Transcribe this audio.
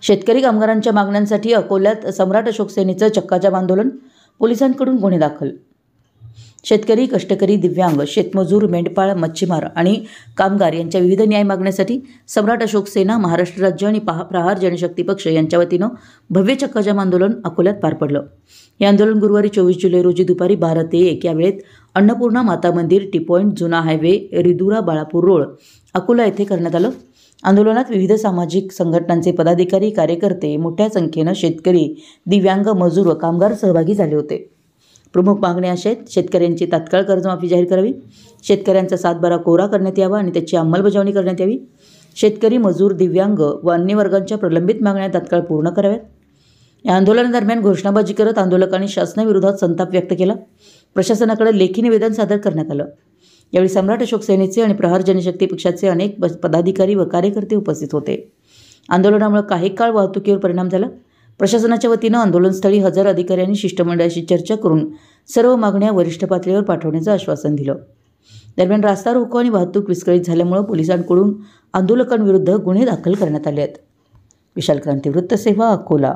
शेतकरी कामगारांच्या मागण्यांसाठी अकोल्यात सम्राट अशोक सेनेचं चक्काजाम आंदोलन, पोलिसांकडून गुन्हे दाखल। शेतकरी, कष्टकरी, दिव्यांग, शेतमजूर, मेंढपाळ, मच्छीमार आणि कामगार यांच्या विविध न्याय मागण्यासाठी सम्राट अशोक सेना, महाराष्ट्र राज्य आणि प्रहार जनशक्ती पक्ष यांच्या वतीनं भव्य चक्काजाम आंदोलन अकोल्यात पार पडलं। हे आंदोलन गुरुवारी 24 जुलै रोजी दुपारी 12 ते 1 या वेळेत अन्नपूर्णा माता मंदिर, टी पॉइंट, जुना हायवे, रिदुरा, बाळापूर रोड, अकोला येथे करण्यात आलं। आंदोलनात विविध सामाजिक संघटनांचे पदाधिकारी, कार्यकर्ते, मोठ्या संख्येनं शेतकरी, दिव्यांग, मजूर व कामगार सहभागी झाले होते। प्रमुख मागण्या अशा आहेत: शेतकऱ्यांची तात्काळ कर्जमाफी जाहीर करावी, शेतकऱ्यांचा 7/12 कोरा करण्यात यावा आणि त्याची अंमलबजावणी करण्यात यावी, शेतकरी, मजूर, दिव्यांग व अन्य वर्गांच्या प्रलंबित मागण्या तात्काळ पूर्ण कराव्यात। या आंदोलनादरम्यान घोषणाबाजी करत आंदोलकांनी शासनाविरोधात संताप व्यक्त केला। प्रशासनाकडे लेखी निवेदन सादर करण्यात आलं। यावेळी सम्राट अशोक सेनेचे आणि प्रहार जनशक्ती पक्षाचे अनेक पदाधिकारी व कार्यकर्ते उपस्थित होते। आंदोलनामुळे काही काळ वाहतुकीवर परिणाम झाला। प्रशासनाच्या वतीनं आंदोलनस्थळी हजर अधिकाऱ्यांनी शिष्टमंडळाशी चर्चा करून सर्व मागण्या वरिष्ठ पातळीवर पाठवण्याचं आश्वासन दिलं। दरम्यान रास्ता रोको आणि वाहतूक विस्कळीत झाल्यामुळे पोलिसांकडून आंदोलकांविरुद्ध गुन्हे दाखल करण्यात आले आहेत। विशाल क्रांती वृत्तसेवा, अकोला।